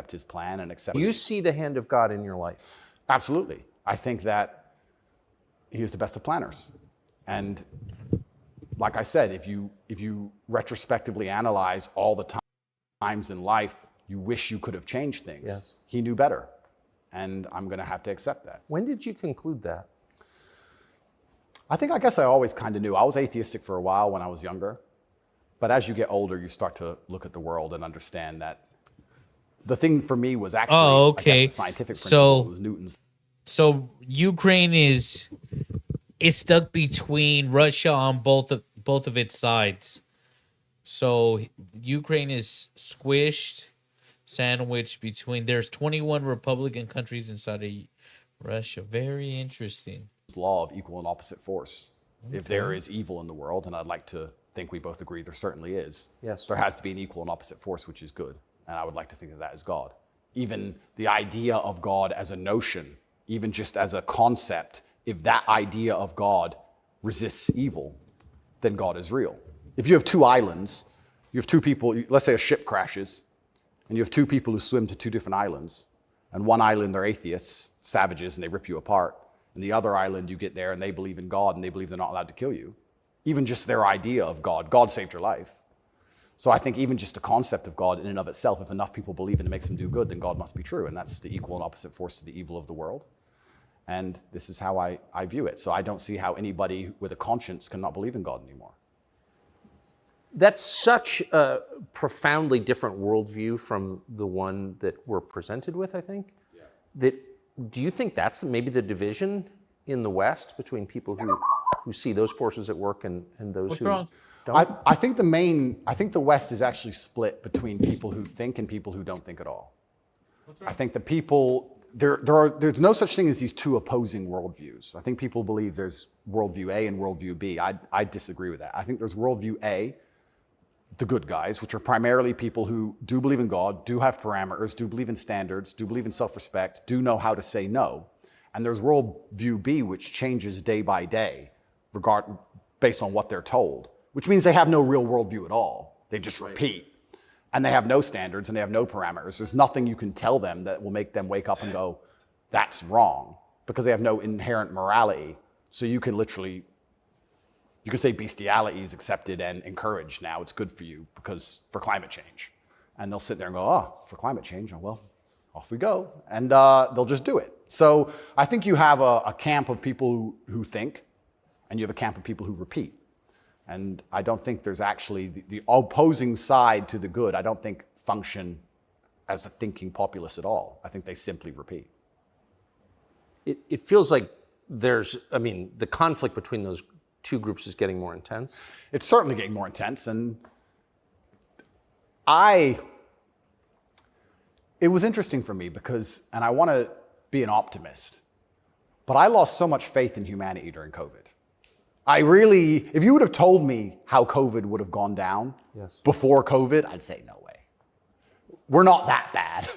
his plan and accept. You see the hand of God in your life? Absolutely. I think that he is the best of planners. And like I said, if you retrospectively analyze all the times in life you wish you could have changed things, yes, he knew better. And I'm going to have to accept that. When did you conclude that? I guess I always kind of knew. I was atheistic for a while when I was younger. But as you get older, you start to look at the world and understand that the thing for me was actually I guess, the scientific principle. It was Newton's. So Ukraine is stuck between Russia on both of its sides. So Ukraine is squished, sandwiched between. There's 21 Republican countries inside of Russia. Very interesting. Law of equal and opposite force. Okay. If there is evil in the world, and I'd like to think we both agree there certainly is, yes, there has to be an equal and opposite force, which is good. And I would like to think that that is God. Even the idea of God as a notion, even just as a concept, if that idea of God resists evil, then God is real. If you have two islands, you have two people, let's say a ship crashes, and you have two people who swim to two different islands, and one island they're atheists, savages, and they rip you apart. And the other island, you get there and they believe in God and they believe they're not allowed to kill you. Even just their idea of God, God saved your life. So I think even just the concept of God in and of itself, if enough people believe it makes them do good, then God must be true. And that's the equal and opposite force to the evil of the world. And this is how I view it. So I don't see how anybody with a conscience cannot believe in God anymore. That's such a profoundly different worldview from the one that we're presented with, I think. Yeah. That, do you think that's maybe the division in the West between people who see those forces at work and those who don't? I think the West is actually split between people who think and people who don't think at all. I think the people, there's no such thing as these two opposing worldviews. I think people believe there's worldview A and worldview B. I disagree with that. I think there's worldview A, the good guys, which are primarily people who do believe in God, do have parameters, do believe in standards, do believe in self-respect, do know how to say no. And there's worldview B, which changes day by day, based on what they're told, which means they have no real worldview at all. They just repeat. And they have no standards and they have no parameters. There's nothing you can tell them that will make them wake up and go, that's wrong, because they have no inherent morality. So you can literally, you could say bestiality is accepted and encouraged now. It's good for you because for climate change. And they'll sit there and go, oh, for climate change, oh, well, off we go. And they'll just do it. So I think you have a camp of people who think, and you have a camp of people who repeat. And I don't think there's actually the opposing side to the good, I don't think function as a thinking populace at all. I think they simply repeat. It feels like the conflict between those two groups is getting more intense. It's certainly getting more intense. And it was interesting for me because, and I want to be an optimist, but I lost so much faith in humanity during COVID. If you would have told me how COVID would have gone down before COVID, I'd say, no way. We're not that bad.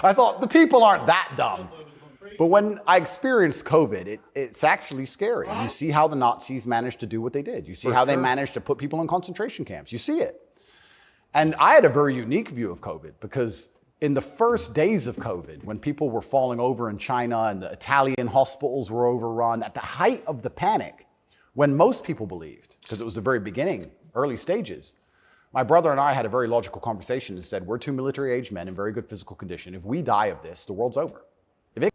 I thought the people aren't that dumb. But when I experienced COVID, it's actually scary. You see how the Nazis managed to do what they did. You see how they managed to put people in concentration camps. You see it. And I had a very unique view of COVID because in the first days of COVID, when people were falling over in China and the Italian hospitals were overrun, at the height of the panic, when most people believed, because it was the very beginning, early stages, my brother and I had a very logical conversation and said, we're two military-age men in very good physical condition. If we die of this, the world's over. If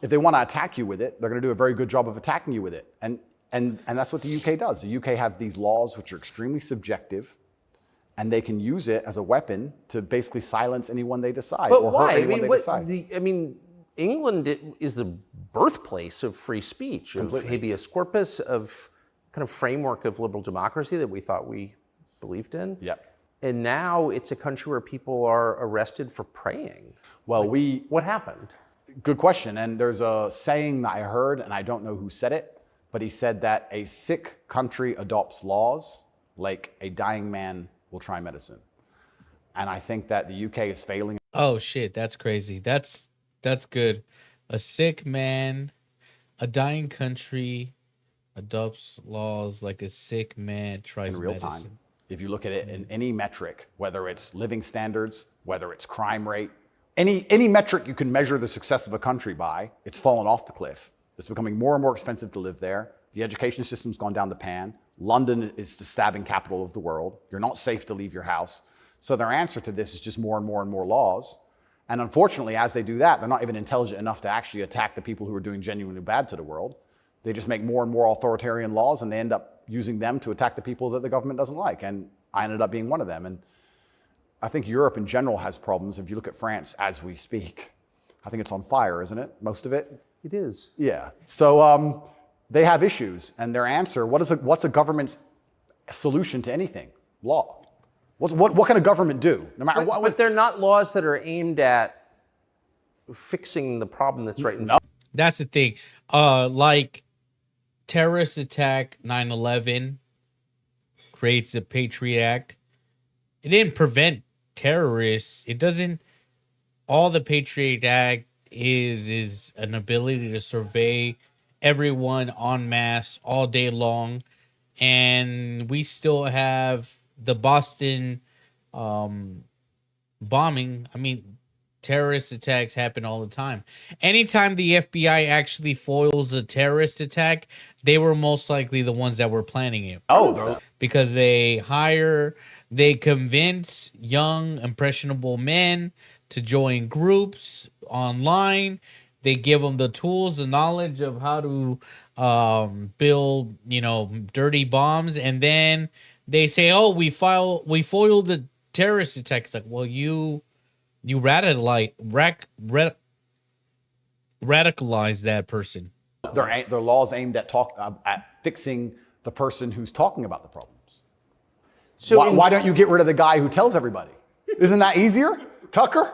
they want to attack you with it, they're going to do a very good job of attacking you with it. And that's what the UK does. The UK have these laws which are extremely subjective, and they can use it as a weapon to basically silence anyone they decide. But or why? hurt anyone they decide. England is the birthplace of free speech, Completely. of habeas corpus, of kind of framework of liberal democracy that we thought we believed in. Yep. And now it's a country where people are arrested for praying. Well, what happened? Good question. And there's a saying that I heard, and I don't know who said it, but he said that a sick country adopts laws like a dying man will try medicine. And I think that the UK is failing. Oh shit, that's crazy. That's good. A sick man, a dying country adopts laws like a sick man tries in real medicine. time. if you look at it in any metric, whether it's living standards, whether it's crime rate, any metric you can measure the success of a country by, it's fallen off the cliff. It's becoming more and more expensive to live there. The education system's gone down the pan. London is the stabbing capital of the world. You're not safe to leave your house. So their answer to this is just more and more and more laws. And unfortunately, as they do that, they're not even intelligent enough to actually attack the people who are doing genuinely bad to the world. They just make more and more authoritarian laws, and they end up using them to attack the people that the government doesn't like. And I ended up being one of them. And I think Europe in general has problems. If you look at France as we speak, I think it's on fire, isn't it? Most of it? It is. Yeah. So they have issues, and their answer, what's a government's solution to anything? Law. What can a government do? No matter what. But they're not laws that are aimed at fixing the problem that's right in front. That's the thing. Like terrorist attack 9/11 creates a Patriot Act. It didn't prevent terrorists. It doesn't. All the Patriot Act is an ability to survey everyone en masse all day long, and we still have the Boston bombing. I mean, terrorist attacks happen all the time. Anytime the FBI actually foils a terrorist attack, they were most likely the ones that were planning it. Because they convince young, impressionable men to join groups online. They give them the tools, the knowledge of how to build, dirty bombs, and then they say, "Oh, we foiled the terrorist attack." It's like, well, you radicalize that person. Their laws aimed at fixing the person who's talking about the problems. So why don't you get rid of the guy who tells everybody? Isn't that easier, Tucker?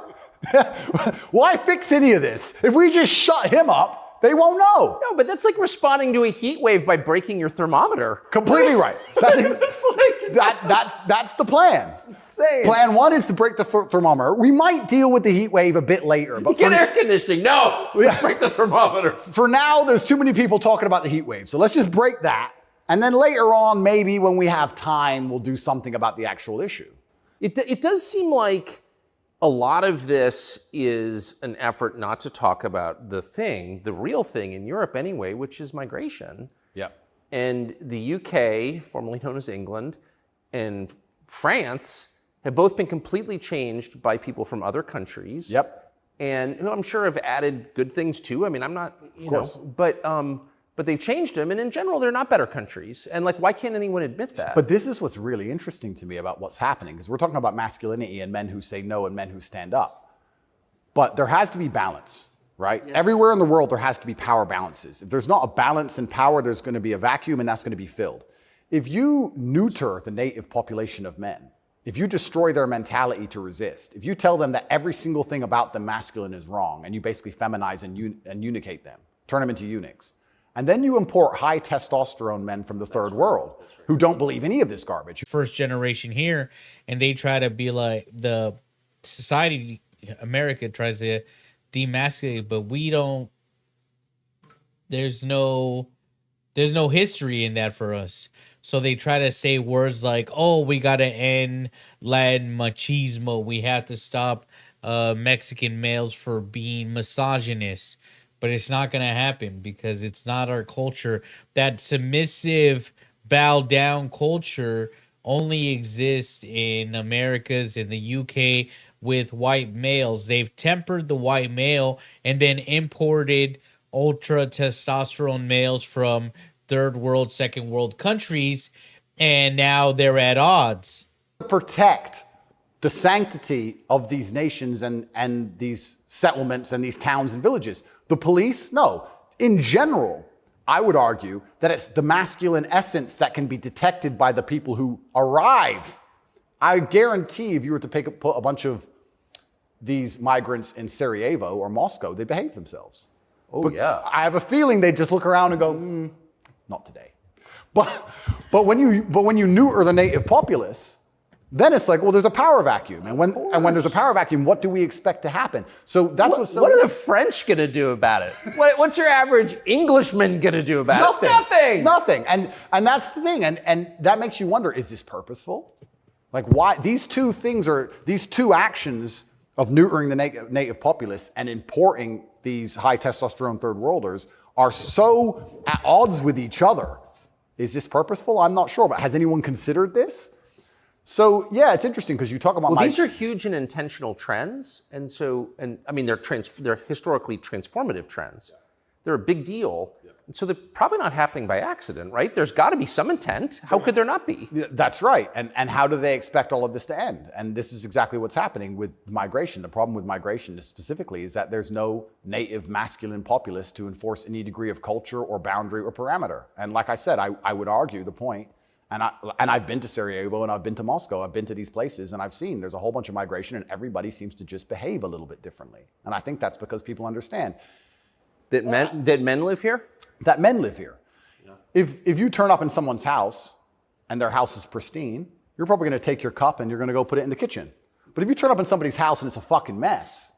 Why fix any of this? If we just shut him up, they won't know. No, but that's like responding to a heat wave by breaking your thermometer. Completely right. That's the plan. It's insane. Plan one is to break the thermometer. We might deal with the heat wave a bit later. But get air conditioning. No, let's break the thermometer. For now, there's too many people talking about the heat wave. So let's just break that. And then later on, maybe when we have time, we'll do something about the actual issue. It does seem like a lot of this is an effort not to talk about the real thing in Europe anyway, which is migration. Yeah. And the UK, formerly known as England, and France have both been completely changed by people from other countries. Yep. And who I'm sure have added good things too. I mean, I'm not, but they've changed them, and in general, they're not better countries. And why can't anyone admit that? But this is what's really interesting to me about what's happening, because we're talking about masculinity and men who say no and men who stand up. But there has to be balance, right? Yeah. Everywhere in the world, there has to be power balances. If there's not a balance in power, there's going to be a vacuum, and that's going to be filled. If you neuter the native population of men, if you destroy their mentality to resist, if you tell them that every single thing about them masculine is wrong, and you basically feminize and unicate them, turn them into eunuchs, and then you import high testosterone men from the third world who don't believe any of this garbage. First generation here, and they try to be like the society, America tries to demasculate, but we don't. There's no history in that for us. So they try to say words like, "Oh, we got to end Latin machismo. We have to stop Mexican males for being misogynist." But it's not going to happen because it's not our culture. That submissive, bow down culture only exists in Americas, in the UK, with white males. They've tempered the white male and then imported ultra testosterone males from third world, second world countries, and now they're at odds. Protect the sanctity of these nations and these settlements and these towns and villages. The police? No. In general, I would argue that it's the masculine essence that can be detected by the people who arrive. I guarantee if you were to put a bunch of these migrants in Sarajevo or Moscow, they behave themselves. Oh, yeah. I have a feeling they just look around and go, not today. But when you neuter the native populace, then it's like, well, there's a power vacuum. And when there's a power vacuum, what do we expect to happen? So that's what's so What are the French going to do about it? What's your average Englishman going to do about it? Nothing. And that's the thing. And that makes you wonder, is this purposeful? Like, why? These two actions of neutering the native populace and importing these high testosterone third worlders are so at odds with each other. Is this purposeful? I'm not sure, but has anyone considered this? So yeah, it's interesting because you talk about these are huge and intentional trends, and I mean they're historically transformative trends. They're a big deal, and so they're probably not happening by accident, right? There's got to be some intent. How could there not be? That's right. And how do they expect all of this to end? And this is exactly what's happening with migration. The problem with migration specifically is that there's no native masculine populace to enforce any degree of culture or boundary or parameter. And like I said, I would argue the point. And I've been to Sarajevo and I've been to Moscow. I've been to these places and I've seen there's a whole bunch of migration and everybody seems to just behave a little bit differently. And I think that's because people understand that men live here. That men live here. Yeah. If you turn up in someone's house and their house is pristine, you're probably going to take your cup and you're going to go put it in the kitchen. But if you turn up in somebody's house and it's a fucking mess,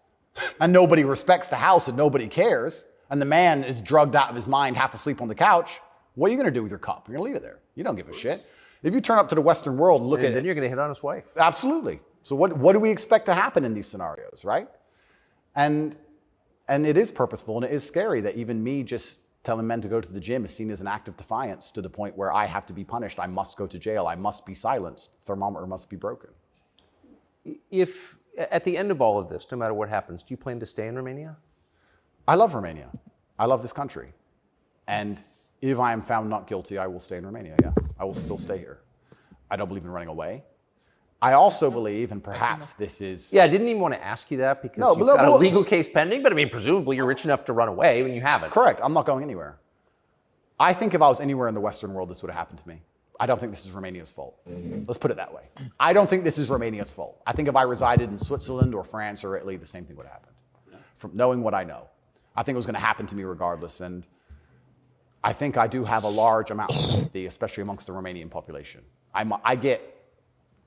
and nobody respects the house and nobody cares, and the man is drugged out of his mind, half asleep on the couch, what are you going to do with your cup? You're going to leave it there. You don't give a shit. If you turn up to the Western world and look at it, then you're going to hit on his wife. Absolutely. So what do we expect to happen in these scenarios, right? And it is purposeful and it is scary that even me just telling men to go to the gym is seen as an act of defiance to the point where I have to be punished. I must go to jail. I must be silenced. The thermometer must be broken. If at the end of all of this, no matter what happens, do you plan to stay in Romania? I love Romania. I love this country. And if I am found not guilty, I will stay in Romania, yeah. I will still stay here. I don't believe in running away. I also believe, and perhaps this is... Yeah, I didn't even want to ask you that because you've got a legal case pending, but I mean, presumably you're rich enough to run away when you haven't. Correct, I'm not going anywhere. I think if I was anywhere in the Western world, this would have happened to me. I don't think this is Romania's fault. Let's put it that way. I don't think this is Romania's fault. I think if I resided in Switzerland or France or Italy, the same thing would have happened. From knowing what I know. I think it was going to happen to me regardless, and I think I do have a large amount of sympathy, especially amongst the Romanian population. I get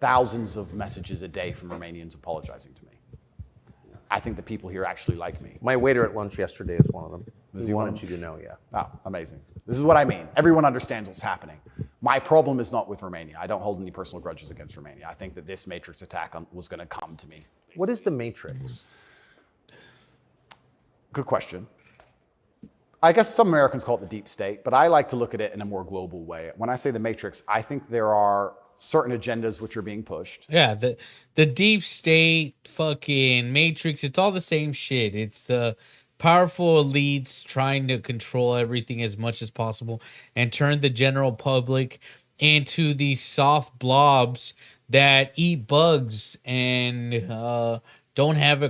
thousands of messages a day from Romanians apologizing to me. I think the people here actually like me. My waiter at lunch yesterday is one of them. He wanted you to know, yeah. Oh, amazing. This is what I mean. Everyone understands what's happening. My problem is not with Romania. I don't hold any personal grudges against Romania. I think that this Matrix attack was going to come to me. Basically. What is the Matrix? Good question. I guess some Americans call it the deep state, but I like to look at it in a more global way. When I say the Matrix, I think there are certain agendas which are being pushed. Yeah, the deep state, fucking Matrix, it's all the same shit. It's the powerful elites trying to control everything as much as possible and turn the general public into these soft blobs that eat bugs and don't have a